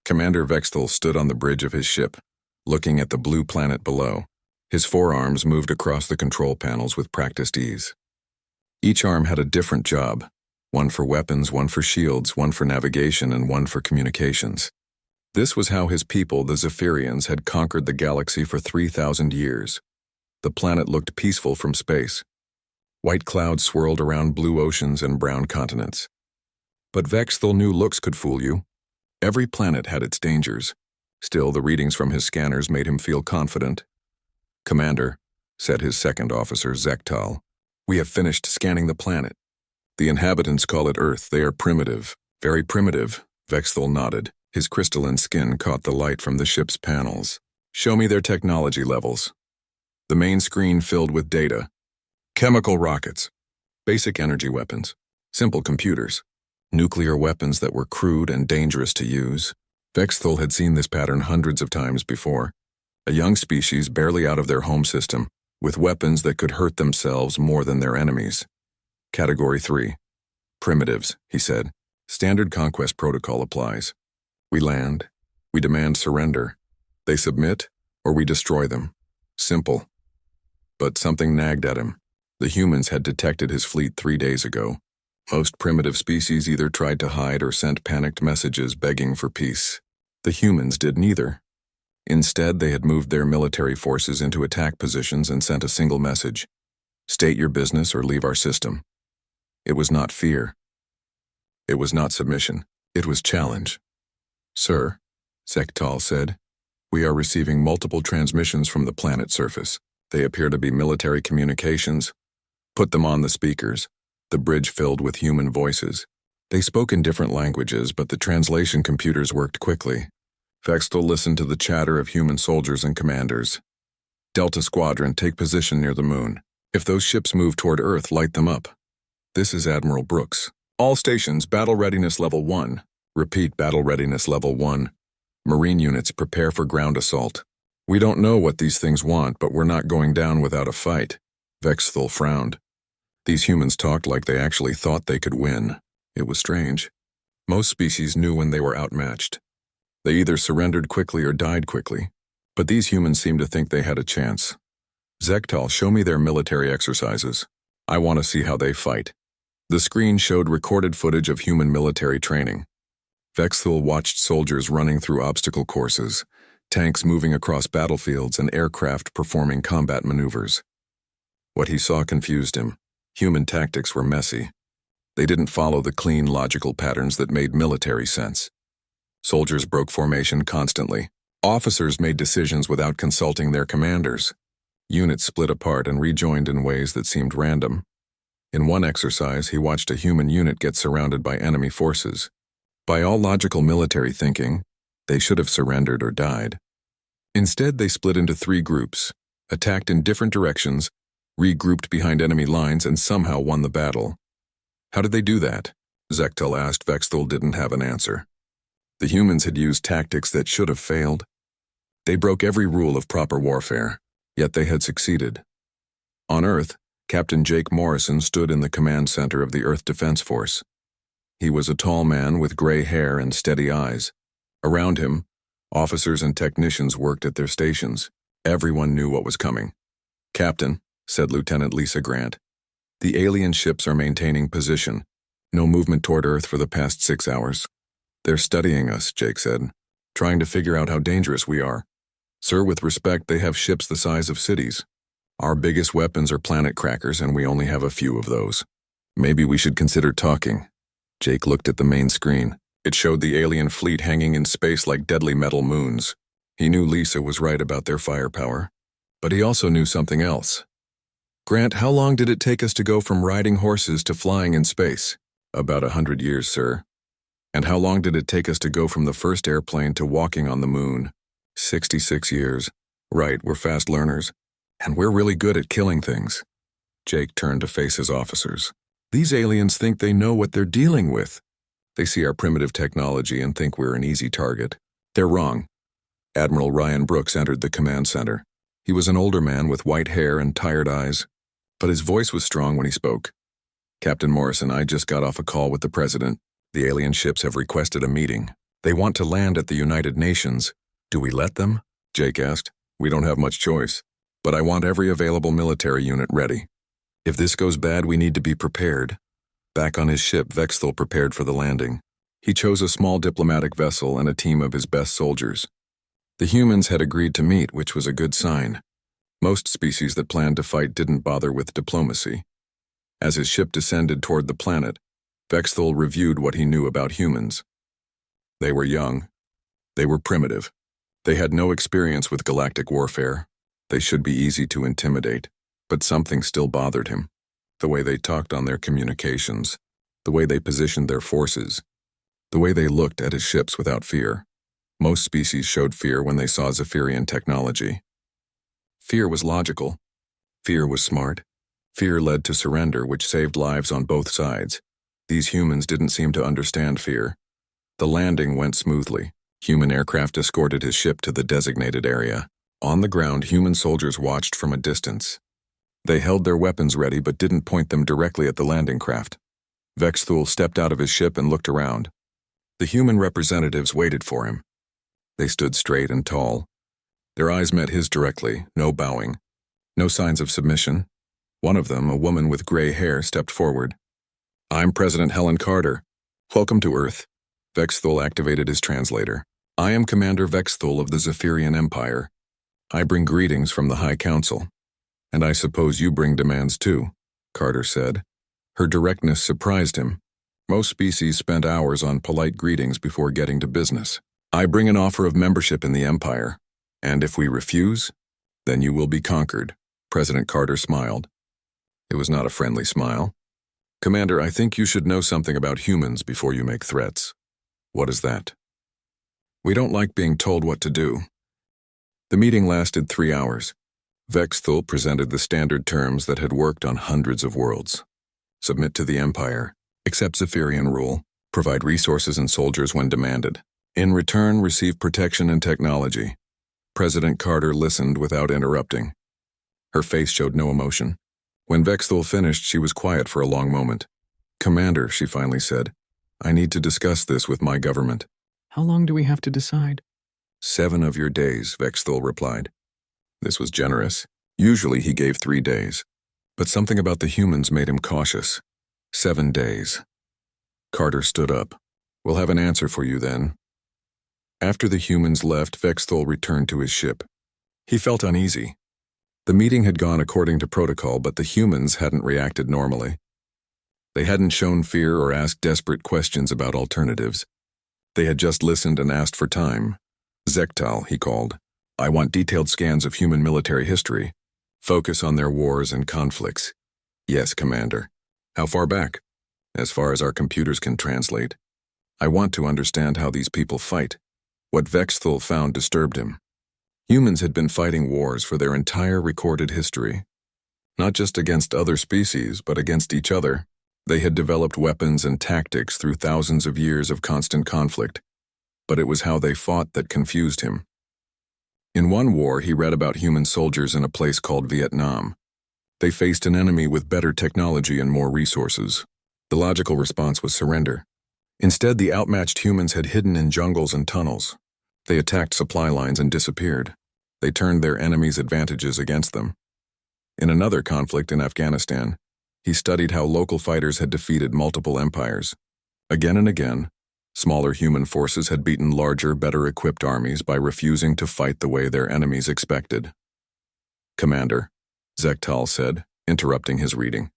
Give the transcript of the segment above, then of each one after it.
Commander Vexthal stood on the bridge of his ship, looking at the blue planet below. His forearms moved across the control panels with practiced ease. Each arm had a different job, one for weapons, one for shields, one for navigation, and one for communications. This was how his people, the Zephyrians, had conquered the galaxy for 3,000 years. The planet looked peaceful from space. White clouds swirled around blue oceans and brown continents. But Vexthal knew looks could fool you. Every planet had its dangers. Still, the readings from his scanners made him feel confident. "Commander," said his second officer, Zektal, "we have finished scanning the planet. The inhabitants call it Earth. They are primitive. Very primitive." Vexthal nodded. His crystalline skin caught the light from the ship's panels. "Show me their technology levels." The main screen filled with data. Chemical rockets, basic energy weapons, simple computers, nuclear weapons that were crude and dangerous to use. Vexthal had seen this pattern hundreds of times before. A young species barely out of their home system, with weapons that could hurt themselves more than their enemies. Category 3. Primitives, he said. Standard conquest protocol applies. We land, we demand surrender. They submit, or we destroy them. Simple. But something nagged at him. The humans had detected his fleet 3 days ago. Most primitive species either tried to hide or sent panicked messages begging for peace. The humans did neither. Instead, they had moved their military forces into attack positions and sent a single message: state your business or leave our system. It was not fear. It was not submission. It was challenge. "Sir," Zektal said, "we are receiving multiple transmissions from the planet surface. They appear to be military communications. Put them on the speakers." The bridge filled with human voices. They spoke in different languages, but the translation computers worked quickly. Vexthal listened to the chatter of human soldiers and commanders. "Delta Squadron, take position near the moon. If those ships move toward Earth, light them up. This is Admiral Brooks. All stations, battle readiness level 1. Repeat, battle readiness level 1. Marine units, prepare for ground assault. We don't know what these things want, but we're not going down without a fight." Vexthal frowned. These humans talked like they actually thought they could win. It was strange. Most species knew when they were outmatched. They either surrendered quickly or died quickly. But these humans seemed to think they had a chance. "Zektal, show me their military exercises. I want to see how they fight." The screen showed recorded footage of human military training. Vexthal watched soldiers running through obstacle courses, tanks moving across battlefields, and aircraft performing combat maneuvers. What he saw confused him. Human tactics were messy. They didn't follow the clean, logical patterns that made military sense. Soldiers broke formation constantly. Officers made decisions without consulting their commanders. Units split apart and rejoined in ways that seemed random. In one exercise, he watched a human unit get surrounded by enemy forces. By all logical military thinking, they should have surrendered or died. Instead, they split into 3 groups, attacked in different directions, regrouped behind enemy lines, and somehow won the battle. How did they do that? Zektal asked. Vexthal didn't have an answer. The humans had used tactics that should have failed. They broke every rule of proper warfare, yet they had succeeded. On Earth, Captain Jake Morrison stood in the command center of the Earth Defense Force. He was a tall man with gray hair and steady eyes. Around him, officers and technicians worked at their stations. Everyone knew what was coming. "Captain," said Lieutenant Lisa Grant, "the alien ships are maintaining position. No movement toward Earth for the past 6 hours. They're studying us," Jake said, "trying to figure out how dangerous we are. Sir, with respect, they have ships the size of cities. Our biggest weapons are planet crackers, and we only have a few of those. Maybe we should consider talking." Jake looked at the main screen. It showed the alien fleet hanging in space like deadly metal moons. He knew Lisa was right about their firepower, but he also knew something else. "Grant, how long did it take us to go from riding horses to flying in space?" "About 100 years, sir." "And how long did it take us to go from the first airplane to walking on the moon?" 66 years. "Right, we're fast learners. And we're really good at killing things." Jake turned to face his officers. "These aliens think they know what they're dealing with. They see our primitive technology and think we're an easy target. They're wrong." Admiral Ryan Brooks entered the command center. He was an older man with white hair and tired eyes, but his voice was strong when he spoke. "Captain Morrison, I just got off a call with the president. The alien ships have requested a meeting. They want to land at the United Nations. Do we let them? Jake asked. We don't have much choice. But I want every available military unit ready. If this goes bad, we need to be prepared. Back on his ship, Vexthul prepared for the landing. He chose a small diplomatic vessel and a team of his best soldiers. The humans had agreed to meet, which was a good sign. Most species that planned to fight didn't bother with diplomacy. As his ship descended toward the planet, Vexthul reviewed what he knew about humans. They were young. They were primitive. They had no experience with galactic warfare. They should be easy to intimidate, but something still bothered him. The way they talked on their communications, the way they positioned their forces, the way they looked at his ships without fear. Most species showed fear when they saw Zephyrian technology. Fear was logical. Fear was smart. Fear led to surrender, which saved lives on both sides. These humans didn't seem to understand fear. The landing went smoothly. Human aircraft escorted his ship to the designated area. On the ground, human soldiers watched from a distance. They held their weapons ready but didn't point them directly at the landing craft. Vexthul stepped out of his ship and looked around. The human representatives waited for him. They stood straight and tall. Their eyes met his directly, no bowing, no signs of submission. One of them, a woman with gray hair, stepped forward. I'm President Helen Carter. Welcome to Earth. Vexthul activated his translator. I am Commander Vexthul of the Zephyrian Empire. I bring greetings from the High Council. And I suppose you bring demands too, Carter said. Her directness surprised him. Most species spent hours on polite greetings before getting to business. I bring an offer of membership in the Empire. And if we refuse, then you will be conquered. President Carter smiled. It was not a friendly smile. Commander, I think you should know something about humans before you make threats. What is that? We don't like being told what to do. The meeting lasted 3 hours. Vexthul presented the standard terms that had worked on hundreds of worlds. Submit to the Empire, accept Zephyrian rule, provide resources and soldiers when demanded. In return, receive protection and technology. President Carter listened without interrupting. Her face showed no emotion. When Vexthul finished, she was quiet for a long moment. Commander, she finally said, I need to discuss this with my government. How long do we have to decide? 7 of your days, Vexthul replied. This was generous. Usually he gave 3 days. But something about the humans made him cautious. 7 days. Carter stood up. We'll have an answer for you then. After the humans left, Vexthul returned to his ship. He felt uneasy. The meeting had gone according to protocol, but the humans hadn't reacted normally. They hadn't shown fear or asked desperate questions about alternatives. They had just listened and asked for time. Zektal, he called. I want detailed scans of human military history. Focus on their wars and conflicts. Yes, Commander. How far back? As far as our computers can translate. I want to understand how these people fight. What Vexthul found disturbed him. Humans had been fighting wars for their entire recorded history. Not just against other species, but against each other. They had developed weapons and tactics through thousands of years of constant conflict. But it was how they fought that confused him. In one war, he read about human soldiers in a place called Vietnam. They faced an enemy with better technology and more resources. The logical response was surrender. Instead, the outmatched humans had hidden in jungles and tunnels. They attacked supply lines and disappeared. They turned their enemies' advantages against them. In another conflict in Afghanistan, he studied how local fighters had defeated multiple empires. Again and again, smaller human forces had beaten larger, better-equipped armies by refusing to fight the way their enemies expected. Commander, Zektal said, interrupting his reading.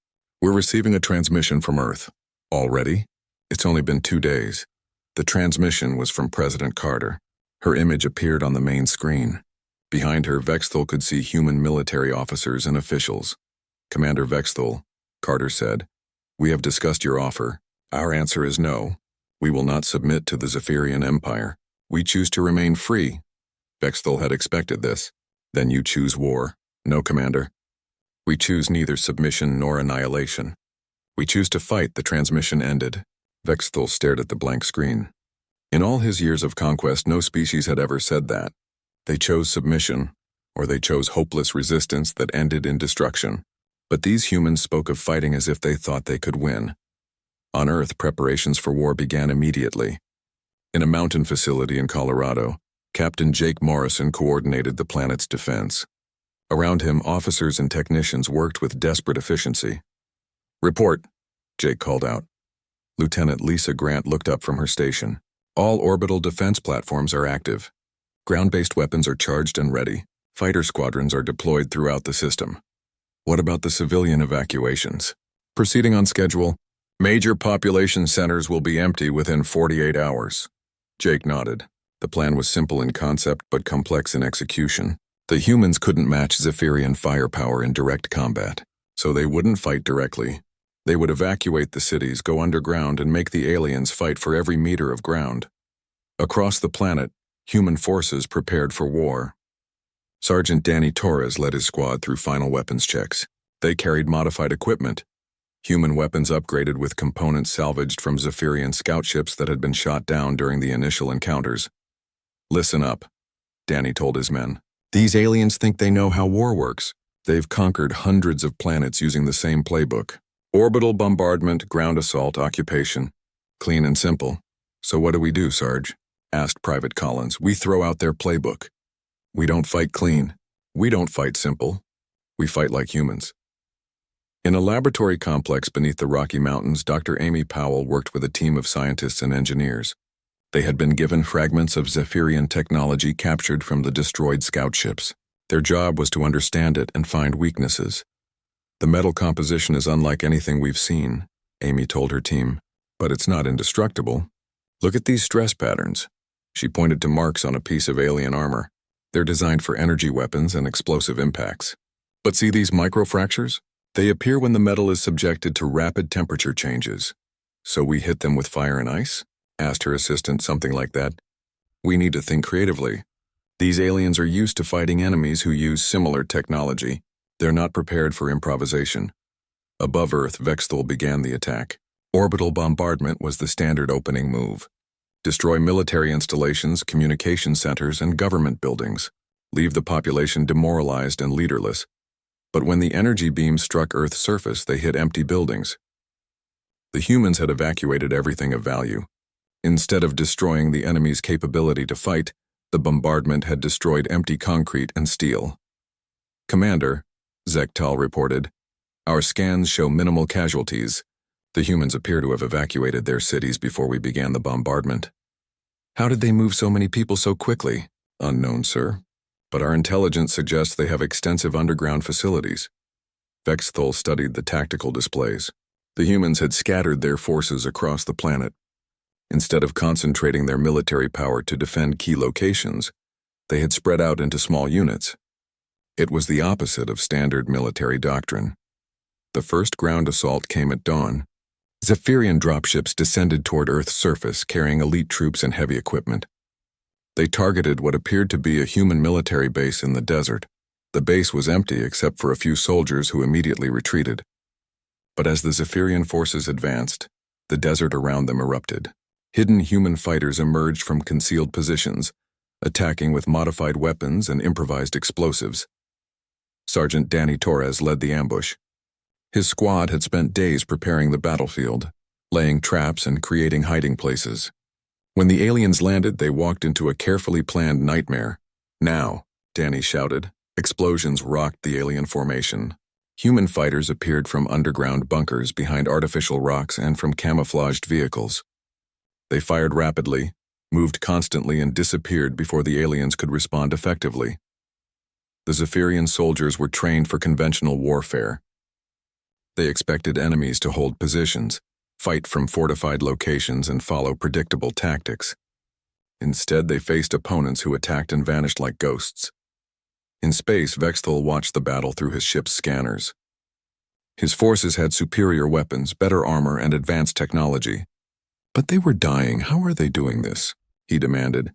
We're receiving a transmission from Earth. Already? It's only been 2 days. The transmission was from President Carter. Her image appeared on the main screen. Behind her, Vexthul could see human military officers and officials. Commander Vexthul, Carter said, we have discussed your offer. Our answer is no. We will not submit to the Zephyrian Empire. We choose to remain free. Vexthul had expected this. Then you choose war. No, Commander. We choose neither submission nor annihilation. We choose to fight. The transmission ended. Vexthul stared at the blank screen. In all his years of conquest, no species had ever said that. They chose submission, or they chose hopeless resistance that ended in destruction. But these humans spoke of fighting as if they thought they could win. On Earth, preparations for war began immediately. In a mountain facility in Colorado, Captain Jake Morrison coordinated the planet's defense. Around him, officers and technicians worked with desperate efficiency. "Report," Jake called out. Lieutenant Lisa Grant looked up from her station. "All orbital defense platforms are active. Ground-based weapons are charged and ready. Fighter squadrons are deployed throughout the system. What about the civilian evacuations?" "Proceeding on schedule. Major population centers will be empty within 48 hours. Jake nodded. The plan was simple in concept but complex in execution. The humans couldn't match Zephyrian firepower in direct combat, so they wouldn't fight directly. They would evacuate the cities, go underground, and make the aliens fight for every meter of ground. Across the planet, human forces prepared for war. Sergeant Danny Torres led his squad through final weapons checks. They carried modified equipment, human weapons upgraded with components salvaged from Zephyrian scout ships that had been shot down during the initial encounters. "Listen up," Danny told his men. "These aliens think they know how war works. They've conquered hundreds of planets using the same playbook. Orbital bombardment, ground assault, occupation. Clean and simple. So what do, Sarge?" asked Private Collins. "We throw out their playbook. We don't fight clean. We don't fight simple. We fight like humans." In a laboratory complex beneath the Rocky Mountains, Dr. Amy Powell worked with a team of scientists and engineers. They had been given fragments of Zephyrian technology captured from the destroyed scout ships. Their job was to understand it and find weaknesses. "The metal composition is unlike anything we've seen," Amy told her team, "but it's not indestructible. Look at these stress patterns." She pointed to marks on a piece of alien armor. "They're designed for energy weapons and explosive impacts. But see these microfractures? They appear when the metal is subjected to rapid temperature changes. So we hit them with fire and ice?" asked her assistant, something like that. "We need to think creatively. These aliens are used to fighting enemies who use similar technology. They're not prepared for improvisation." Above Earth, Vexthal began the attack. Orbital bombardment was the standard opening move. Destroy military installations, communication centers, and government buildings. Leave the population demoralized and leaderless. But when the energy beams struck Earth's surface, they hit empty buildings. The humans had evacuated everything of value. Instead of destroying the enemy's capability to fight, the bombardment had destroyed empty concrete and steel. "Commander," Zektal reported, "our scans show minimal casualties. The humans appear to have evacuated their cities before we began the bombardment." "How did they move so many people so quickly?" "Unknown, sir. But our intelligence suggests they have extensive underground facilities." Vexthal studied the tactical displays. The humans had scattered their forces across the planet. Instead of concentrating their military power to defend key locations, they had spread out into small units. It was the opposite of standard military doctrine. The first ground assault came at dawn. Zephyrian dropships descended toward Earth's surface, carrying elite troops and heavy equipment. They targeted what appeared to be a human military base in the desert. The base was empty except for a few soldiers who immediately retreated. But as the Zephyrian forces advanced, the desert around them erupted. Hidden human fighters emerged from concealed positions, attacking with modified weapons and improvised explosives. Sergeant Danny Torres led the ambush. His squad had spent days preparing the battlefield, laying traps and creating hiding places. When the aliens landed, they walked into a carefully planned nightmare. "Now," Danny shouted. Explosions rocked the alien formation. Human fighters appeared from underground bunkers behind artificial rocks and from camouflaged vehicles. They fired rapidly, moved constantly, and disappeared before the aliens could respond effectively. The Zephyrian soldiers were trained for conventional warfare. They expected enemies to hold positions, fight from fortified locations, and follow predictable tactics. Instead, they faced opponents who attacked and vanished like ghosts. In space, Vexthal watched the battle through his ship's scanners. His forces had superior weapons, better armor, and advanced technology. "But they were dying. How are they doing this?" he demanded.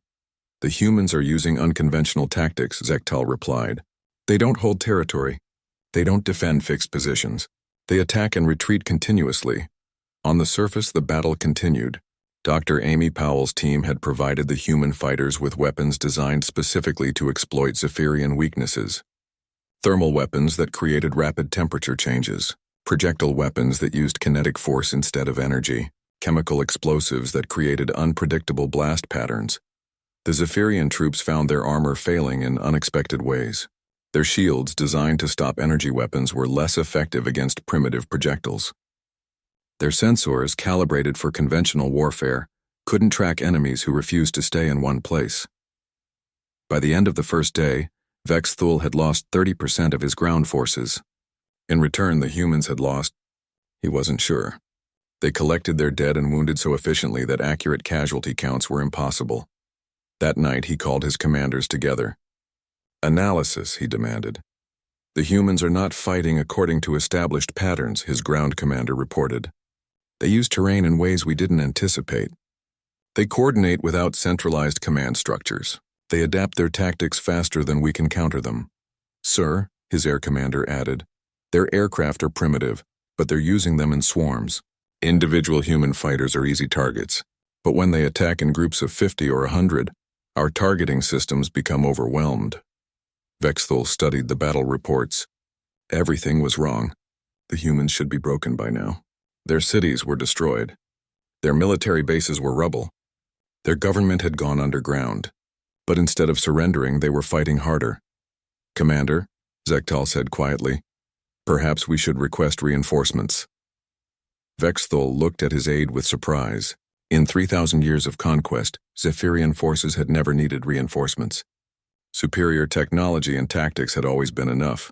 "The humans are using unconventional tactics," Zektal replied. "They don't hold territory. They don't defend fixed positions. They attack and retreat continuously." On the surface, the battle continued. Dr. Amy Powell's team had provided the human fighters with weapons designed specifically to exploit Zephyrian weaknesses. Thermal weapons that created rapid temperature changes, projectile weapons that used kinetic force instead of energy, chemical explosives that created unpredictable blast patterns. The Zephyrian troops found their armor failing in unexpected ways. Their shields, designed to stop energy weapons, were less effective against primitive projectiles. Their sensors, calibrated for conventional warfare, couldn't track enemies who refused to stay in one place. By the end of the first day, Vexthul had lost 30% of his ground forces. In return, the humans had lost. He wasn't sure. They collected their dead and wounded so efficiently that accurate casualty counts were impossible. That night, he called his commanders together. Analysis, he demanded. The humans are not fighting according to established patterns, his ground commander reported. They use terrain in ways we didn't anticipate. They coordinate without centralized command structures. They adapt their tactics faster than we can counter them. Sir, his air commander added, their aircraft are primitive, but they're using them in swarms. Individual human fighters are easy targets, but when they attack in groups of 50 or 100, our targeting systems become overwhelmed. Vexthul studied the battle reports. Everything was wrong. The humans should be broken by now. Their cities were destroyed. Their military bases were rubble. Their government had gone underground. But instead of surrendering, they were fighting harder. Commander, Zektal said quietly, perhaps we should request reinforcements. Vexthul looked at his aide with surprise. In 3,000 years of conquest, Zephyrian forces had never needed reinforcements. Superior technology and tactics had always been enough.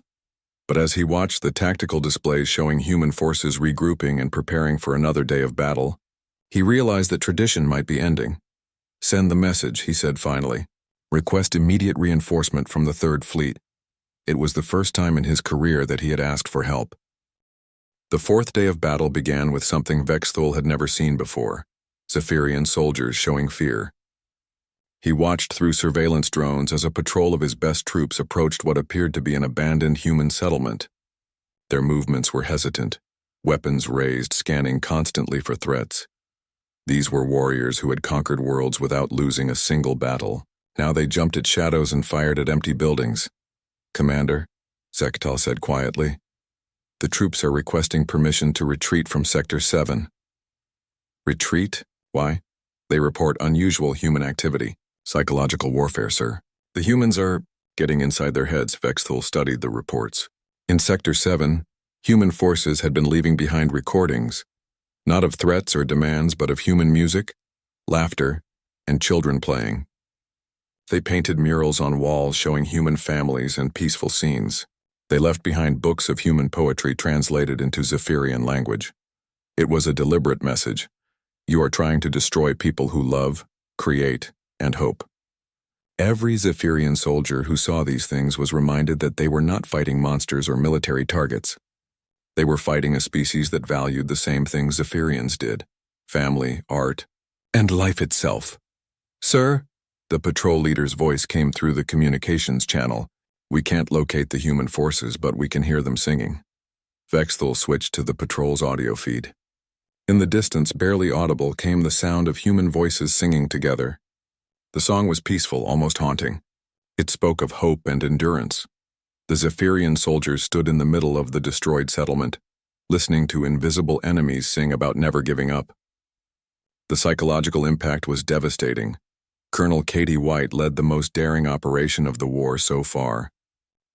But as he watched the tactical displays showing human forces regrouping and preparing for another day of battle, he realized that tradition might be ending. Send the message, he said finally. Request immediate reinforcement from the Third Fleet. It was the first time in his career that he had asked for help. The fourth day of battle began with something Vexthul had never seen before: Zephyrian soldiers showing fear. He watched through surveillance drones as a patrol of his best troops approached what appeared to be an abandoned human settlement. Their movements were hesitant, weapons raised, scanning constantly for threats. These were warriors who had conquered worlds without losing a single battle. Now they jumped at shadows and fired at empty buildings. Commander, Zektal said quietly, the troops are requesting permission to retreat from Sector 7. Retreat? Why? They report unusual human activity. Psychological warfare, sir. The humans are getting inside their heads. Vexthul studied the reports. In Sector 7, human forces had been leaving behind recordings, not of threats or demands, but of human music, laughter, and children playing. They painted murals on walls showing human families and peaceful scenes. They left behind books of human poetry translated into Zephyrian language. It was a deliberate message. You are trying to destroy people who love, create, and hope. Every Zephyrian soldier who saw these things was reminded that they were not fighting monsters or military targets. They were fighting a species that valued the same things Zephyrians did: family, art, and life itself. Sir, the patrol leader's voice came through the communications channel. We can't locate the human forces, but we can hear them singing. Vexthul switched to the patrol's audio feed. In the distance, barely audible, came the sound of human voices singing together. The song was peaceful, almost haunting. It spoke of hope and endurance. The Zephyrian soldiers stood in the middle of the destroyed settlement, listening to invisible enemies sing about never giving up. The psychological impact was devastating. Colonel Katie White led the most daring operation of the war so far.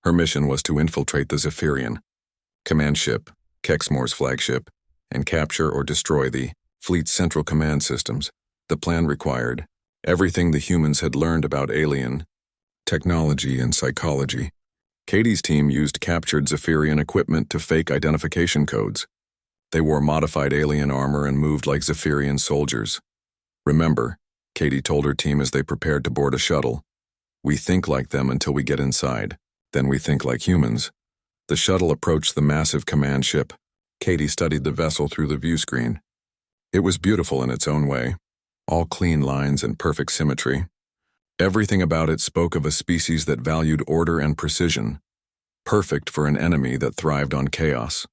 Her mission was to infiltrate the Zephyrian command ship, Kexmore's flagship, and capture or destroy the fleet's central command systems. The plan required everything the humans had learned about alien technology and psychology. Katie's team used captured Zephyrian equipment to fake identification codes. They wore modified alien armor and moved like Zephyrian soldiers. Remember, Katie told her team as they prepared to board a shuttle, we think like them until we get inside. Then we think like humans. The shuttle approached the massive command ship. Katie studied the vessel through the view screen. It was beautiful in its own way, all clean lines and perfect symmetry. Everything about it spoke of a species that valued order and precision, perfect for an enemy that thrived on chaos.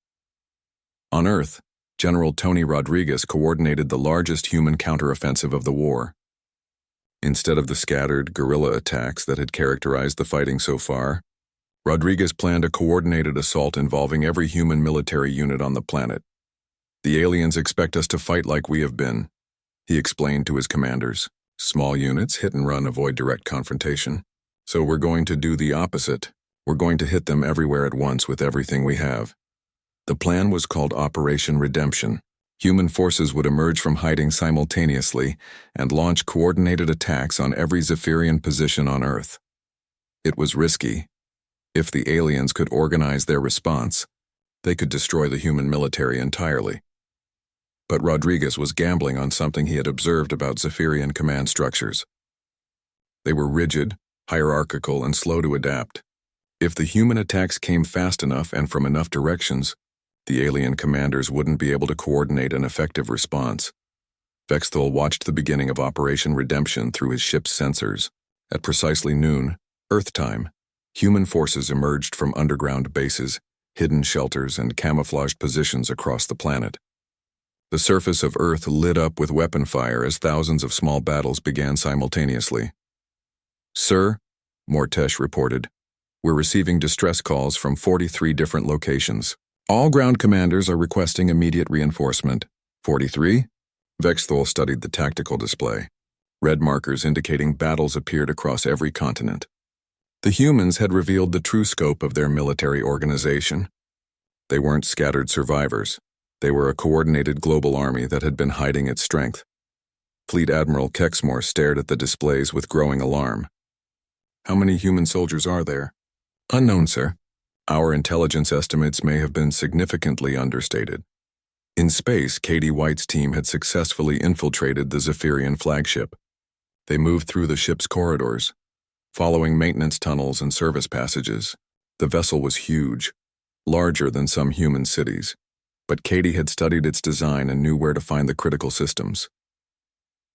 On Earth, General Tony Rodriguez coordinated the largest human counteroffensive of the war. Instead of the scattered guerrilla attacks that had characterized the fighting so far, Rodriguez planned a coordinated assault involving every human military unit on the planet. The aliens expect us to fight like we have been, he explained to his commanders. Small units, hit and run, avoid direct confrontation. So we're going to do the opposite. We're going to hit them everywhere at once with everything we have. The plan was called Operation Redemption. Human forces would emerge from hiding simultaneously and launch coordinated attacks on every Zephyrian position on Earth. It was risky. If the aliens could organize their response, they could destroy the human military entirely. But Rodriguez was gambling on something he had observed about Zephyrian command structures. They were rigid, hierarchical, and slow to adapt. If the human attacks came fast enough and from enough directions, the alien commanders wouldn't be able to coordinate an effective response. Vexthul watched the beginning of Operation Redemption through his ship's sensors. At precisely noon, Earth time, human forces emerged from underground bases, hidden shelters, and camouflaged positions across the planet. The surface of Earth lit up with weapon fire as thousands of small battles began simultaneously. "Sir," Mortesh reported, "we're receiving distress calls from 43 different locations. All ground commanders are requesting immediate reinforcement." 43? Vexthul studied the tactical display. Red markers indicating battles appeared across every continent. The humans had revealed the true scope of their military organization. They weren't scattered survivors. They were a coordinated global army that had been hiding its strength. Fleet Admiral Kexmore stared at the displays with growing alarm. "How many human soldiers are there?" "Unknown, sir. Our intelligence estimates may have been significantly understated." In space, Katie White's team had successfully infiltrated the Zephyrian flagship. They moved through the ship's corridors, following maintenance tunnels and service passages. The vessel was huge, larger than some human cities, but Katie had studied its design and knew where to find the critical systems.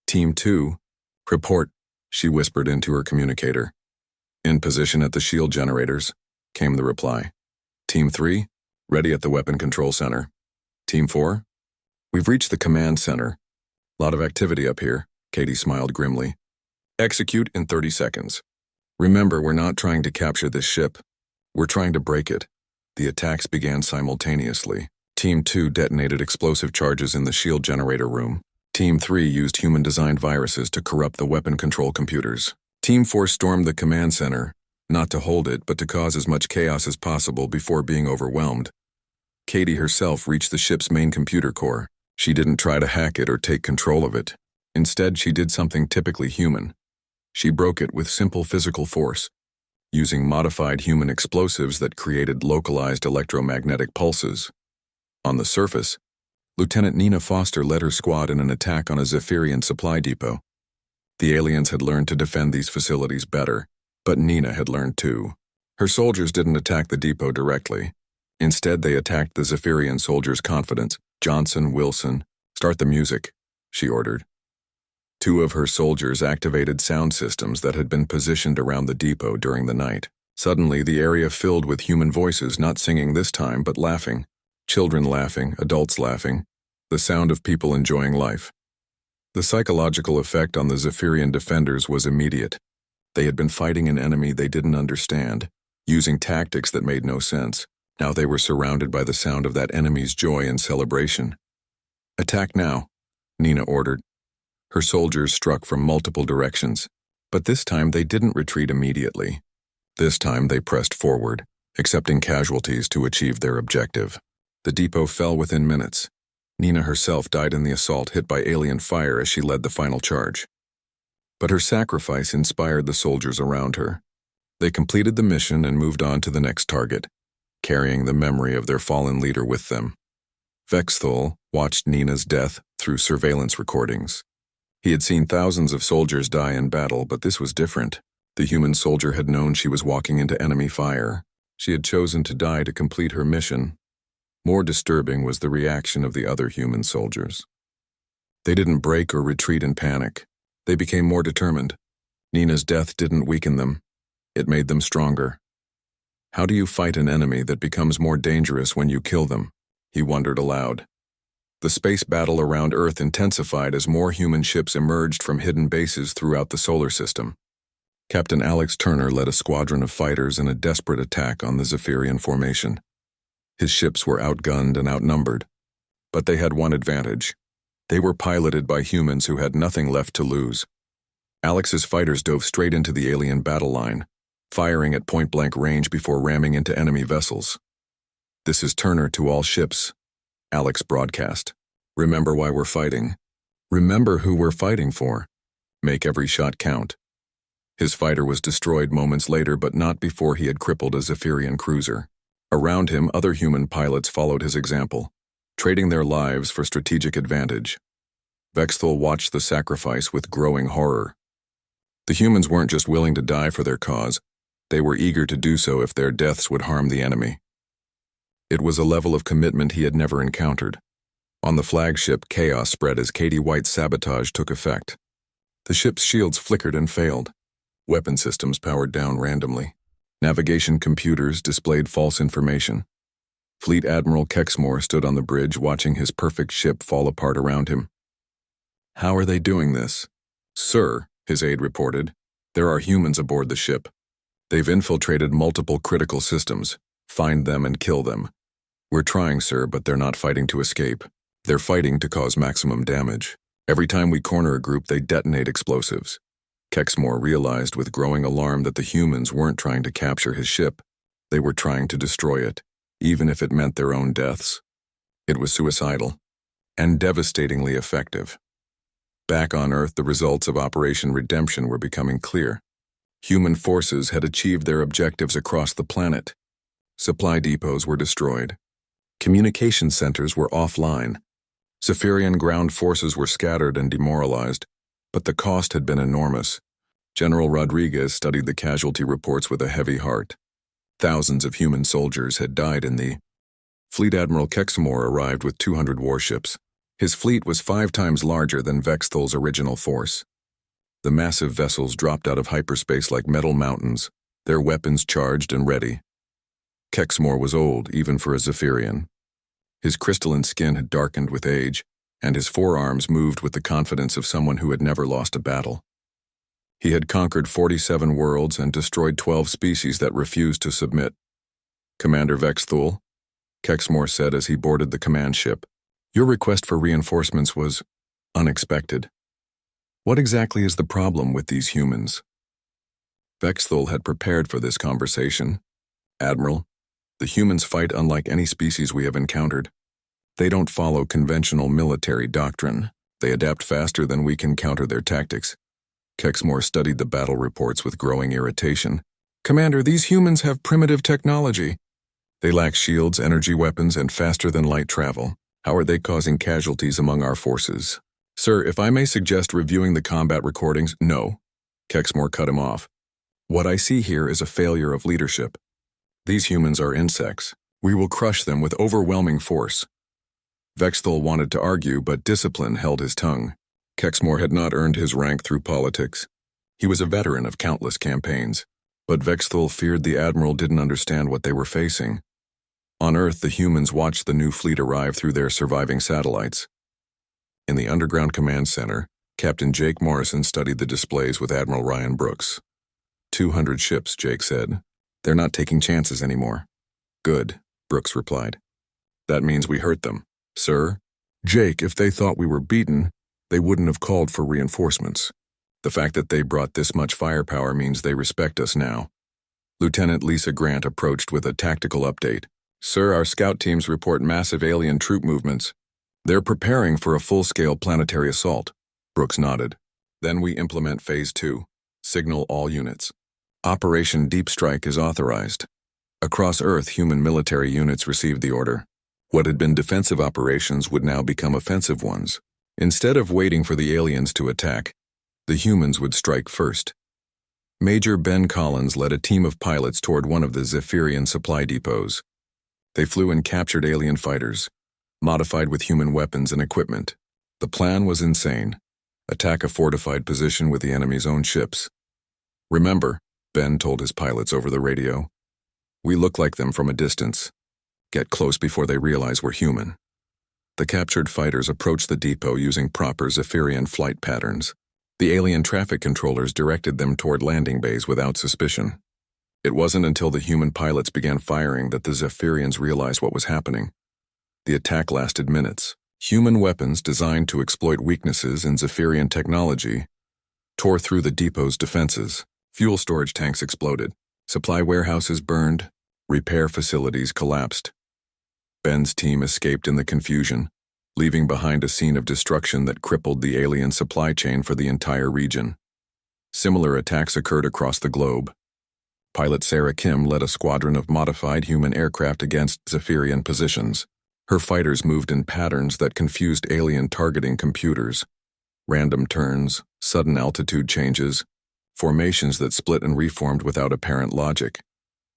"Team 2, report," she whispered into her communicator. "In position at the shield generators," came the reply. "Team 3, ready at the weapon control center. Team 4, we've reached the command center. Lot of activity up here," Katie smiled grimly. "Execute in 30 seconds. Remember, we're not trying to capture this ship. We're trying to break it." The attacks began simultaneously. Team 2 detonated explosive charges in the shield generator room. Team 3 used human-designed viruses to corrupt the weapon control computers. Team 4 stormed the command center, not to hold it, but to cause as much chaos as possible before being overwhelmed. Katie herself reached the ship's main computer core. She didn't try to hack it or take control of it. Instead, she did something typically human. She broke it with simple physical force, using modified human explosives that created localized electromagnetic pulses. On the surface, Lieutenant Nina Foster led her squad in an attack on a Zephyrian supply depot. The aliens had learned to defend these facilities better, but Nina had learned too. Her soldiers didn't attack the depot directly. Instead, they attacked the Zephyrian soldiers' confidence. "Johnson, Wilson, start the music," she ordered. 2 of her soldiers activated sound systems that had been positioned around the depot during the night. Suddenly, the area filled with human voices, not singing this time, but laughing. Children laughing, adults laughing, the sound of people enjoying life. The psychological effect on the Zephyrian defenders was immediate. They had been fighting an enemy they didn't understand, using tactics that made no sense. Now they were surrounded by the sound of that enemy's joy and celebration. "Attack now," Nina ordered. Her soldiers struck from multiple directions, but this time they didn't retreat immediately. This time they pressed forward, accepting casualties to achieve their objective. The depot fell within minutes. Nina herself died in the assault, hit by alien fire as she led the final charge. But her sacrifice inspired the soldiers around her. They completed the mission and moved on to the next target, carrying the memory of their fallen leader with them. Vexthul watched Nina's death through surveillance recordings. He had seen thousands of soldiers die in battle, but this was different. The human soldier had known she was walking into enemy fire. She had chosen to die to complete her mission. More disturbing was the reaction of the other human soldiers. They didn't break or retreat in panic. They became more determined. Nina's death didn't weaken them. It made them stronger. How do you fight an enemy that becomes more dangerous when you kill them? He wondered aloud. The space battle around Earth intensified as more human ships emerged from hidden bases throughout the solar system. Captain Alex Turner led a squadron of fighters in a desperate attack on the Zephyrian formation. His ships were outgunned and outnumbered, But they had one advantage. They were piloted by humans who had nothing left to lose. Alex's fighters dove straight into the alien battle line, firing at point-blank range before ramming into enemy vessels. "This is Turner to all ships," Alex broadcast. "Remember why we're fighting. Remember who we're fighting for. Make every shot count." His fighter was destroyed moments later, but not before he had crippled a Zephyrian cruiser. Around him, other human pilots followed his example, trading their lives for strategic advantage. Vexthul watched the sacrifice with growing horror. The humans weren't just willing to die for their cause, they were eager to do so if their deaths would harm the enemy. It was a level of commitment he had never encountered. On the flagship, chaos spread as Katie White's sabotage took effect. The ship's shields flickered and failed. Weapon systems powered down randomly. Navigation computers displayed false information. Fleet Admiral Kexmore stood on the bridge watching his perfect ship fall apart around him. "How are they doing this?" "Sir," his aide reported, "there are humans aboard the ship. They've infiltrated multiple critical systems. Find them and kill them." "We're trying, sir, but they're not fighting to escape. They're fighting to cause maximum damage. Every time we corner a group, they detonate explosives." Kexmore realized with growing alarm that the humans weren't trying to capture his ship. They were trying to destroy it, even if it meant their own deaths. It was suicidal, and devastatingly effective. Back on Earth, the results of Operation Redemption were becoming clear. Human forces had achieved their objectives across the planet. Supply depots were destroyed. Communication centers were offline. Zephyrian ground forces were scattered and demoralized, but the cost had been enormous. General Rodriguez studied the casualty reports with a heavy heart. Thousands of human soldiers had died in the... Fleet Admiral Kexmore arrived with 200 warships. His fleet was 5 times larger than Vexthul's original force. The massive vessels dropped out of hyperspace like metal mountains, their weapons charged and ready. Kexmore was old, even for a Zephyrian. His crystalline skin had darkened with age, and his forearms moved with the confidence of someone who had never lost a battle. He had conquered 47 worlds and destroyed 12 species that refused to submit. "Commander Vexthul," Kexmore said as he boarded the command ship, "your request for reinforcements was unexpected. What exactly is the problem with these humans?" Vexthul had prepared for this conversation. "Admiral, the humans fight unlike any species we have encountered. They don't follow conventional military doctrine. They adapt faster than we can counter their tactics." Kexmore studied the battle reports with growing irritation. "Commander, these humans have primitive technology. They lack shields, energy weapons, and faster-than-light travel. How are they causing casualties among our forces?" "Sir, if I may suggest reviewing the combat recordings..." "No," Kexmore cut him off. "What I see here is a failure of leadership. These humans are insects. We will crush them with overwhelming force." Vexthul wanted to argue, but discipline held his tongue. Kexmore had not earned his rank through politics. He was a veteran of countless campaigns, but Vexthul feared the Admiral didn't understand what they were facing. On Earth, the humans watched the new fleet arrive through their surviving satellites. In the underground command center, Captain Jake Morrison studied the displays with Admiral Ryan Brooks. 200 ships, Jake said. "They're not taking chances anymore." "Good," Brooks replied. "That means we hurt them." "Sir?" "Jake, if they thought we were beaten, they wouldn't have called for reinforcements. The fact that they brought this much firepower means they respect us now." Lieutenant Lisa Grant approached with a tactical update. "Sir, our scout teams report massive alien troop movements. They're preparing for a full-scale planetary assault." Brooks nodded. "Then we implement Phase 2. Signal all units. Operation Deep Strike is authorized." Across Earth, human military units received the order. What had been defensive operations would now become offensive ones. Instead of waiting for the aliens to attack, the humans would strike first. Major Ben Collins led a team of pilots toward one of the Zephyrian supply depots. They flew and captured alien fighters, modified with human weapons and equipment. The plan was insane. Attack a fortified position with the enemy's own ships. "Remember," Ben told his pilots over the radio, "we look like them from a distance. Get close before they realize we're human." The captured fighters approached the depot using proper Zephyrian flight patterns. The alien traffic controllers directed them toward landing bays without suspicion. It wasn't until the human pilots began firing that the Zephyrians realized what was happening. The attack lasted minutes, Human weapons designed to exploit weaknesses in Zephyrian technology tore through the depot's defenses. Fuel storage tanks exploded. Supply warehouses burned. Repair facilities collapsed. Ben's team escaped in the confusion, leaving behind a scene of destruction that crippled the alien supply chain for the entire region. Similar attacks occurred across the globe. Pilot Sarah Kim led a squadron of modified human aircraft against Zephyrian positions. Her fighters moved in patterns that confused alien targeting computers. Random turns, sudden altitude changes, formations that split and reformed without apparent logic.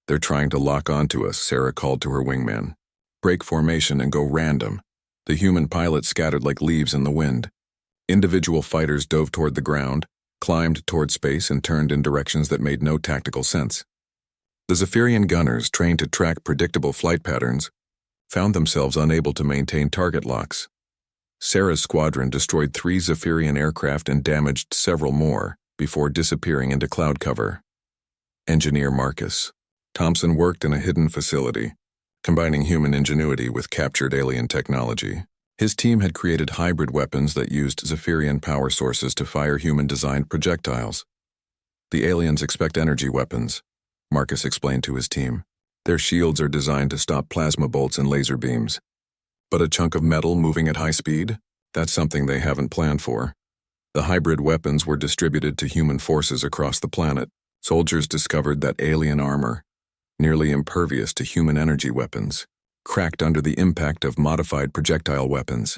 "They're trying to lock onto us," Sarah called to her wingman. "Break formation and go random." The human pilots scattered like leaves in the wind. Individual fighters dove toward the ground, climbed toward space, and turned in directions that made no tactical sense. The Zephyrian gunners, trained to track predictable flight patterns, found themselves unable to maintain target locks. Sarah's squadron destroyed 3 Zephyrian aircraft and damaged several more before disappearing into cloud cover. Engineer Marcus Thompson worked in a hidden facility, combining human ingenuity with captured alien technology. His team had created hybrid weapons that used Zephyrian power sources to fire human-designed projectiles. "The aliens expect energy weapons," Marcus explained to his team. "Their shields are designed to stop plasma bolts and laser beams. But a chunk of metal moving at high speed? That's something they haven't planned for." The hybrid weapons were distributed to human forces across the planet. Soldiers discovered that alien armor, nearly impervious to human energy weapons, cracked under the impact of modified projectile weapons.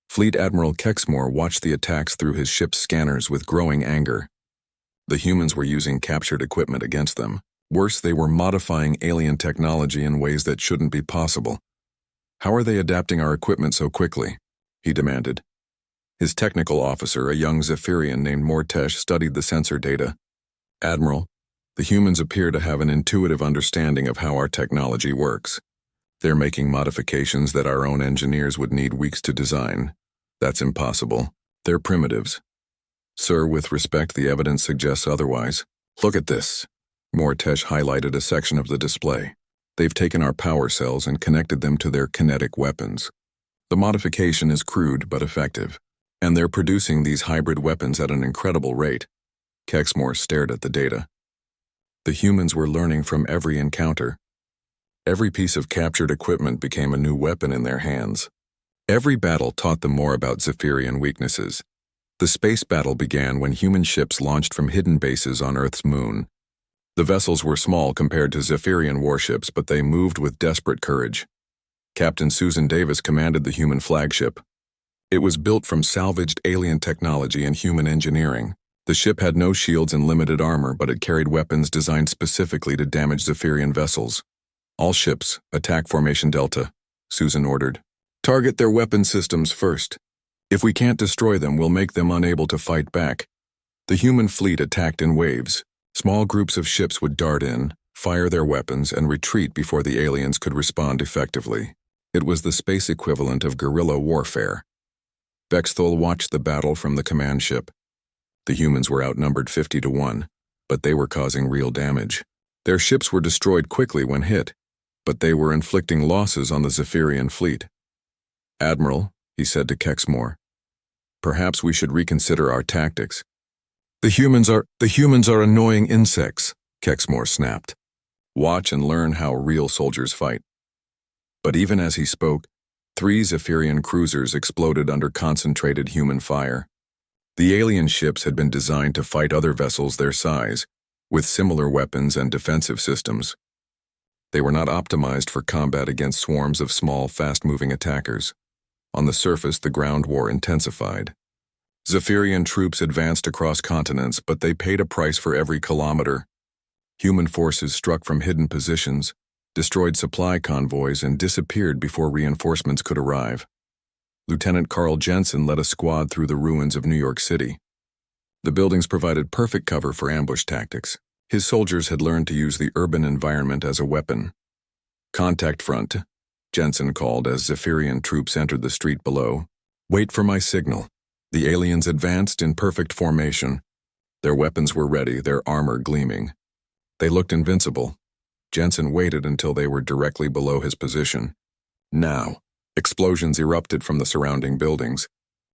Fleet Admiral Kexmore watched the attacks through his ship's scanners with growing anger. The humans were using captured equipment against them. Worse, they were modifying alien technology in ways that shouldn't be possible. "How are they adapting our equipment so quickly?" he demanded. His technical officer, a young Zephyrian named Mortesh, studied the sensor data. "Admiral, the humans appear to have an intuitive understanding of how our technology works. They're making modifications that our own engineers would need weeks to design. That's impossible. They're primitives." "Sir, with respect, the evidence suggests otherwise. Look at this." Mortesh highlighted a section of the display. "They've taken our power cells and connected them to their kinetic weapons. The modification is crude but effective, and they're producing these hybrid weapons at an incredible rate." Kexmore stared at the data. The humans were learning from every encounter. Every piece of captured equipment became a new weapon in their hands. Every battle taught them more about Zephyrian weaknesses. The space battle began when human ships launched from hidden bases on Earth's moon. The vessels were small compared to Zephyrian warships, but they moved with desperate courage. Captain Susan Davis commanded the human flagship. It was built from salvaged alien technology and human engineering. The ship had no shields and limited armor, but it carried weapons designed specifically to damage Zephyrian vessels. "All ships, attack Formation Delta," Susan ordered. "Target their weapon systems first. If we can't destroy them, we'll make them unable to fight back." The human fleet attacked in waves. Small groups of ships would dart in, fire their weapons, and retreat before the aliens could respond effectively. It was the space equivalent of guerrilla warfare. Vexthol watched the battle from the command ship. The humans were outnumbered 50 to 1, but they were causing real damage. Their ships were destroyed quickly when hit, but they were inflicting losses on the Zephyrian fleet. "Admiral," he said to Kexmore, "perhaps we should reconsider our tactics." The humans are annoying insects," Kexmore snapped. "Watch and learn how real soldiers fight." But even as he spoke, 3 Zephyrian cruisers exploded under concentrated human fire. The alien ships had been designed to fight other vessels their size, with similar weapons and defensive systems. They were not optimized for combat against swarms of small, fast-moving attackers. On the surface, the ground war intensified. Zephyrian troops advanced across continents, but they paid a price for every kilometer. Human forces struck from hidden positions, destroyed supply convoys, and disappeared before reinforcements could arrive. Lieutenant Carl Jensen led a squad through the ruins of New York City. The buildings provided perfect cover for ambush tactics. His soldiers had learned to use the urban environment as a weapon. "Contact front," Jensen called as Zephyrian troops entered the street below. "Wait for my signal." The aliens advanced in perfect formation. Their weapons were ready, their armor gleaming. They looked invincible. Jensen waited until they were directly below his position. "Now," Explosions erupted from the surrounding buildings.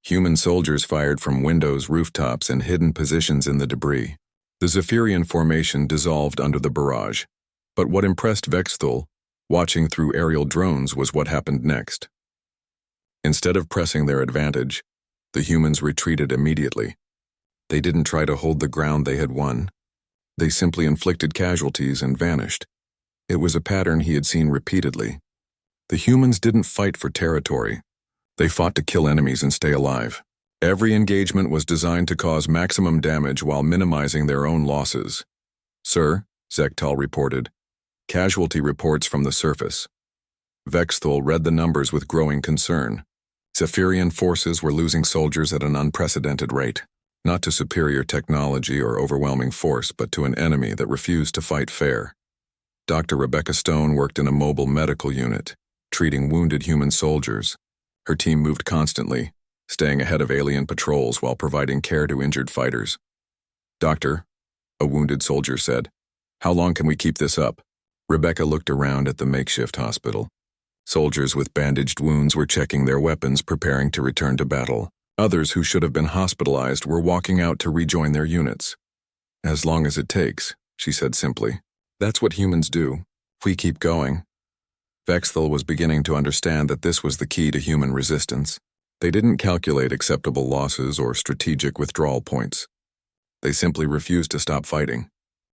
Human soldiers fired from windows, rooftops, and hidden positions in the debris. The Zephyrian formation dissolved under the barrage. But what impressed Vexthul, watching through aerial drones, was what happened next. Instead of pressing their advantage, the humans retreated immediately. They didn't try to hold the ground they had won. They simply inflicted casualties and vanished. It was a pattern he had seen repeatedly. The humans didn't fight for territory. They fought to kill enemies and stay alive. Every engagement was designed to cause maximum damage while minimizing their own losses. "Sir," Zektal reported, "casualty reports from the surface." Vexthul read the numbers with growing concern. Zephyrian forces were losing soldiers at an unprecedented rate, not to superior technology or overwhelming force, but to an enemy that refused to fight fair. Dr. Rebecca Stone worked in a mobile medical unit, treating wounded human soldiers. Her team moved constantly, staying ahead of alien patrols while providing care to injured fighters. "Doctor," a wounded soldier said, "how long can we keep this up?" Rebecca looked around at the makeshift hospital. Soldiers with bandaged wounds were checking their weapons, preparing to return to battle. Others who should have been hospitalized were walking out to rejoin their units. "As long as it takes," she said simply. "That's what humans do. We keep going." Vexthul was beginning to understand that this was the key to human resistance. They didn't calculate acceptable losses or strategic withdrawal points. They simply refused to stop fighting.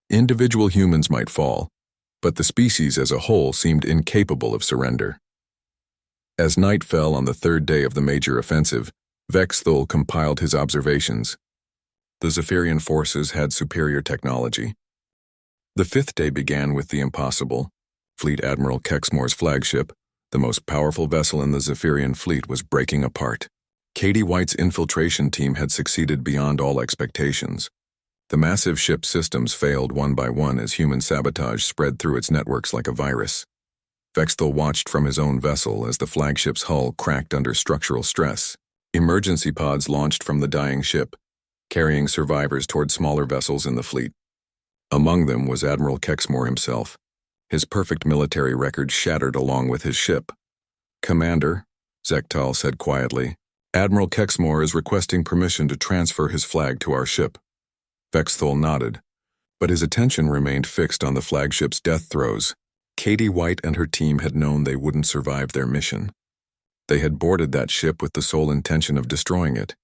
Individual humans might fall, but the species as a whole seemed incapable of surrender. As night fell on the third day of the major offensive, Vexthul compiled his observations. The Zephyrian forces had superior technology. The fifth day began with the impossible. Fleet Admiral Kexmore's flagship, the most powerful vessel in the Zephyrian fleet, was breaking apart. Katie White's infiltration team had succeeded beyond all expectations. The massive ship systems failed one by one as human sabotage spread through its networks like a virus. Vexthul watched from his own vessel as the flagship's hull cracked under structural stress. Emergency pods launched from the dying ship, carrying survivors toward smaller vessels in the fleet. Among them was Admiral Kexmore himself. His perfect military record shattered along with his ship. "Commander," Zektal said quietly, "Admiral Kexmore is requesting permission to transfer his flag to our ship." Vexthul nodded, but his attention remained fixed on the flagship's death throes. Katie White and her team had known they wouldn't survive their mission. They had boarded that ship with the sole intention of destroying it,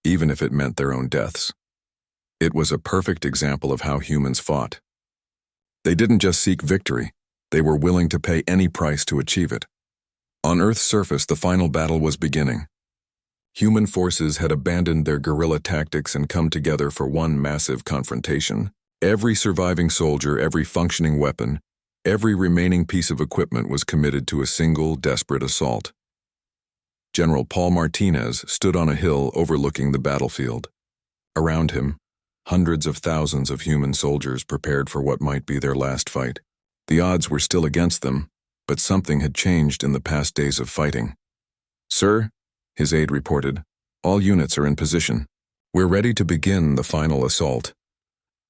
even if it meant their own deaths. It was a perfect example of how humans fought. They didn't just seek victory, they were willing to pay any price to achieve it. On Earth's surface, the final battle was beginning. Human forces had abandoned their guerrilla tactics and come together for one massive confrontation. Every surviving soldier, every functioning weapon, every remaining piece of equipment was committed to a single, desperate assault. General Paul Martinez stood on a hill overlooking the battlefield. Around him, hundreds of thousands of human soldiers prepared for what might be their last fight. The odds were still against them, but something had changed in the past days of fighting. "Sir," his aide reported, "all units are in position. We're ready to begin the final assault."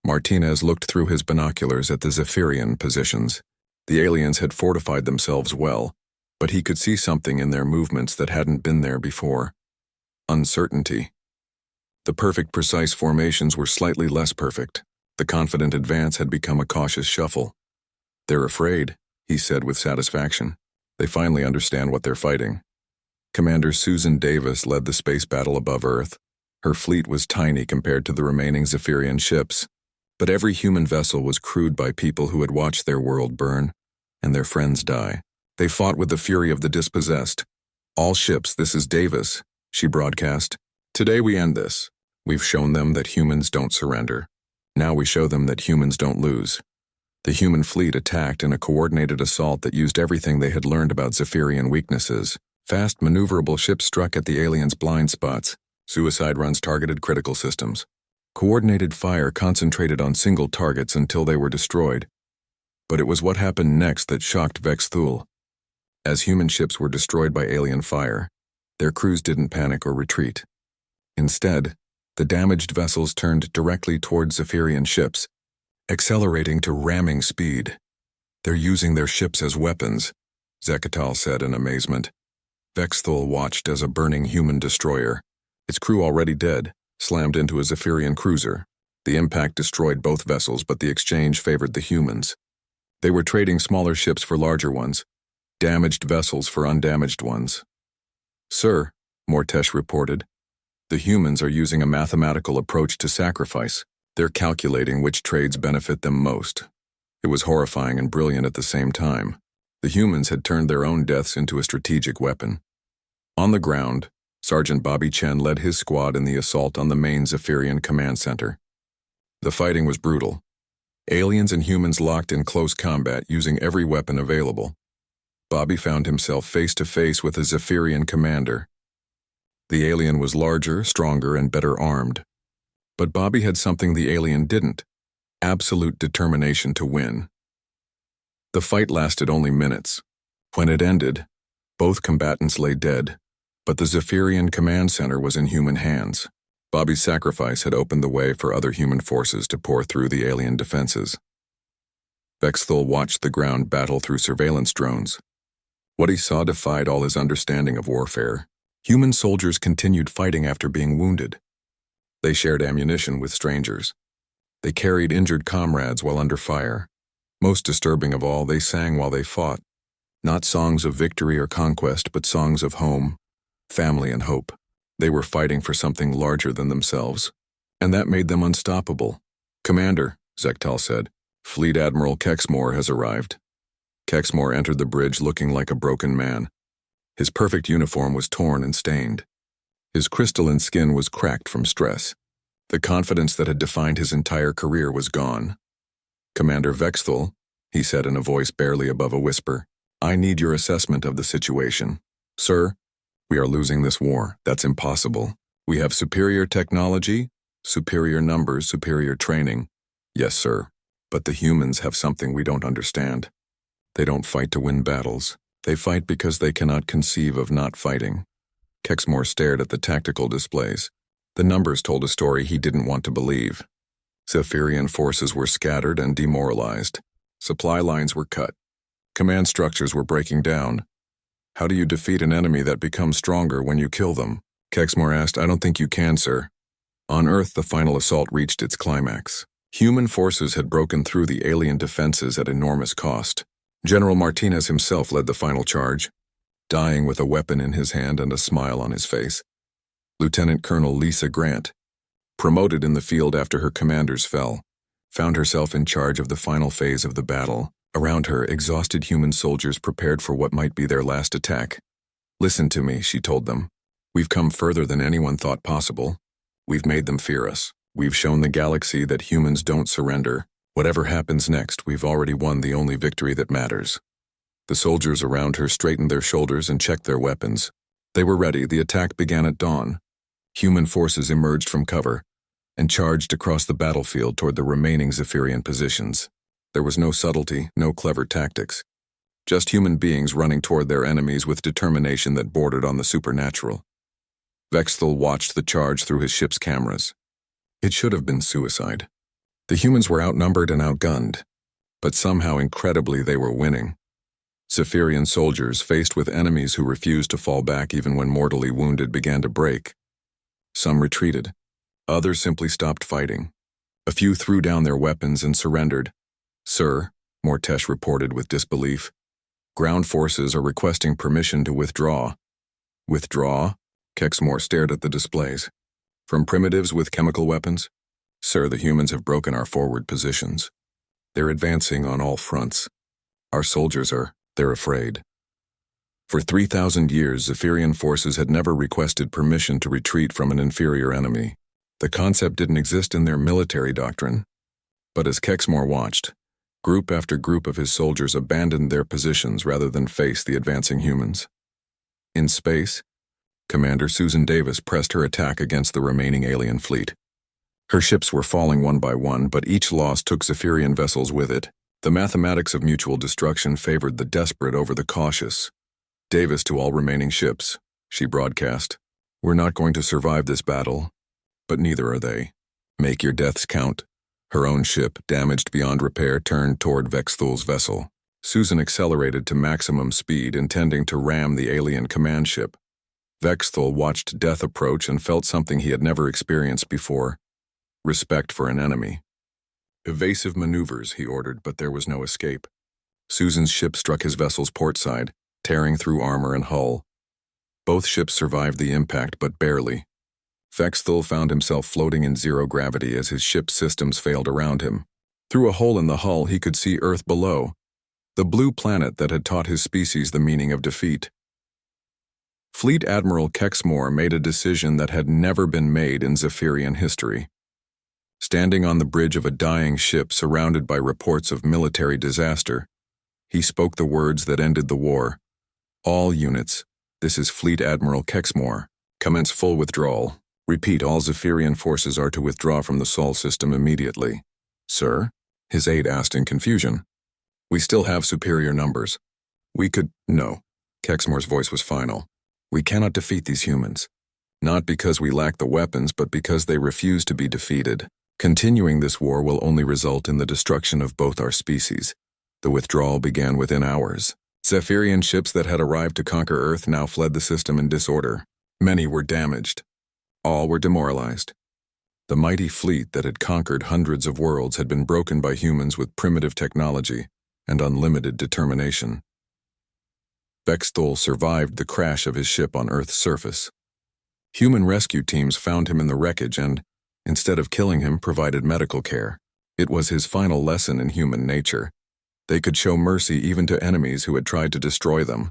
Martinez looked through his binoculars at the Zephyrian positions. The aliens had fortified themselves well, but he could see something in their movements that hadn't been there before. Uncertainty. The perfect, precise formations were slightly less perfect. The confident advance had become a cautious shuffle. "They're afraid," he said with satisfaction. "They finally understand what they're fighting." Commander Susan Davis led the space battle above Earth. Her fleet was tiny compared to the remaining Zephyrian ships, but every human vessel was crewed by people who had watched their world burn and their friends die. They fought with the fury of the dispossessed. "All ships, this is Davis," she broadcast. "Today we end this. We've shown them that humans don't surrender. Now we show them that humans don't lose." The human fleet attacked in a coordinated assault that used everything they had learned about Zephyrian weaknesses. Fast, maneuverable ships struck at the aliens' blind spots. Suicide runs targeted critical systems. Coordinated fire concentrated on single targets until they were destroyed. But it was what happened next that shocked Vexthul. As human ships were destroyed by alien fire, their crews didn't panic or retreat. Instead, the damaged vessels turned directly toward Zephyrian ships, accelerating to ramming speed. "They're using their ships as weapons," Zekatal said in amazement. Vexthul watched as a burning human destroyer, its crew already dead, slammed into a Zephyrian cruiser. The impact destroyed both vessels, but the exchange favored the humans. They were trading smaller ships for larger ones, damaged vessels for undamaged ones. "Sir," Mortesh reported, "the humans are using a mathematical approach to sacrifice. They're calculating which trades benefit them most." It was horrifying and brilliant at the same time. The humans had turned their own deaths into a strategic weapon. On the ground, Sergeant Bobby Chen led his squad in the assault on the main Zephyrian command center. The fighting was brutal. Aliens and humans locked in close combat using every weapon available. Bobby found himself face to face with a Zephyrian commander. The alien was larger, stronger, and better armed. But Bobby had something the alien didn't: absolute determination to win. The fight lasted only minutes. When it ended, both combatants lay dead, but the Zephyrian command center was in human hands. Bobby's sacrifice had opened the way for other human forces to pour through the alien defenses. Vexthul watched the ground battle through surveillance drones. What he saw defied all his understanding of warfare. Human soldiers continued fighting after being wounded. They shared ammunition with strangers. They carried injured comrades while under fire. Most disturbing of all, they sang while they fought. Not songs of victory or conquest, but songs of home, family, and hope. They were fighting for something larger than themselves, and that made them unstoppable. "Commander," Zektal said, "Fleet Admiral Kexmore has arrived." Kexmore entered the bridge looking like a broken man. His perfect uniform was torn and stained. His crystalline skin was cracked from stress. The confidence that had defined his entire career was gone. "Commander Vexthul," he said in a voice barely above a whisper, "I need your assessment of the situation." "Sir, we are losing this war. That's impossible. We have superior technology, superior numbers, superior training." "Yes, sir. But the humans have something we don't understand. They don't fight to win battles. They fight because they cannot conceive of not fighting." Kexmore stared at the tactical displays. The numbers told a story he didn't want to believe. Zephyrian forces were scattered and demoralized. Supply lines were cut. Command structures were breaking down. "How do you defeat an enemy that becomes stronger when you kill them?" Kexmore asked. "I don't think you can, sir." On Earth, the final assault reached its climax. Human forces had broken through the alien defenses at enormous cost. General Martinez himself led the final charge, dying with a weapon in his hand and a smile on his face. Lieutenant Colonel Lisa Grant, promoted in the field after her commanders fell, found herself in charge of the final phase of the battle. Around her, exhausted human soldiers prepared for what might be their last attack. "Listen to me," she told them. "We've come further than anyone thought possible. We've made them fear us. We've shown the galaxy that humans don't surrender. Whatever happens next, we've already won the only victory that matters." The soldiers around her straightened their shoulders and checked their weapons. They were ready. The attack began at dawn. Human forces emerged from cover and charged across the battlefield toward the remaining Zephyrian positions. There was no subtlety, no clever tactics. Just human beings running toward their enemies with determination that bordered on the supernatural. Vexthul watched the charge through his ship's cameras. It should have been suicide. The humans were outnumbered and outgunned, but somehow incredibly they were winning. Zephyrian soldiers, faced with enemies who refused to fall back even when mortally wounded, began to break. Some retreated. Others simply stopped fighting. A few threw down their weapons and surrendered. "Sir," Mortesh reported with disbelief, "ground forces are requesting permission to withdraw." "Withdraw?" Kexmore stared at the displays. "From primitives with chemical weapons?" "Sir, the humans have broken our forward positions. They're advancing on all fronts. Our soldiers they're afraid." For 3,000 years, Zephyrian forces had never requested permission to retreat from an inferior enemy. The concept didn't exist in their military doctrine. But as Kexmore watched, group after group of his soldiers abandoned their positions rather than face the advancing humans. In space, Commander Susan Davis pressed her attack against the remaining alien fleet. Her ships were falling one by one, but each loss took Zephyrian vessels with it. The mathematics of mutual destruction favored the desperate over the cautious. "Davis to all remaining ships," she broadcast. "We're not going to survive this battle, but neither are they. Make your deaths count." Her own ship, damaged beyond repair, turned toward Vexthul's vessel. Susan accelerated to maximum speed, intending to ram the alien command ship. Vexthul watched death approach and felt something he had never experienced before: respect for an enemy. Evasive maneuvers, he ordered, but there was no escape. Susan's ship struck his vessel's port side, tearing through armor and hull. Both ships survived the impact, but barely. Vexthul found himself floating in zero gravity as his ship's systems failed around him. Through a hole in the hull, he could see Earth below, the blue planet that had taught his species the meaning of defeat. Fleet Admiral Kexmore made a decision that had never been made in Zephyrian history. Standing on the bridge of a dying ship surrounded by reports of military disaster, he spoke the words that ended the war. All units, this is Fleet Admiral Kexmore. Commence full withdrawal. Repeat, all Zephyrian forces are to withdraw from the Sol system immediately. Sir? His aide asked in confusion. We still have superior numbers. We could— No. Kexmore's voice was final. We cannot defeat these humans. Not because we lack the weapons, but because they refuse to be defeated. Continuing this war will only result in the destruction of both our species. The withdrawal began within hours. Zephyrian ships that had arrived to conquer Earth now fled the system in disorder. Many were damaged. All were demoralized. The mighty fleet that had conquered hundreds of worlds had been broken by humans with primitive technology and unlimited determination. Vexthul survived the crash of his ship on Earth's surface. Human rescue teams found him in the wreckage and, instead of killing him, provided medical care. It was his final lesson in human nature. They could show mercy even to enemies who had tried to destroy them.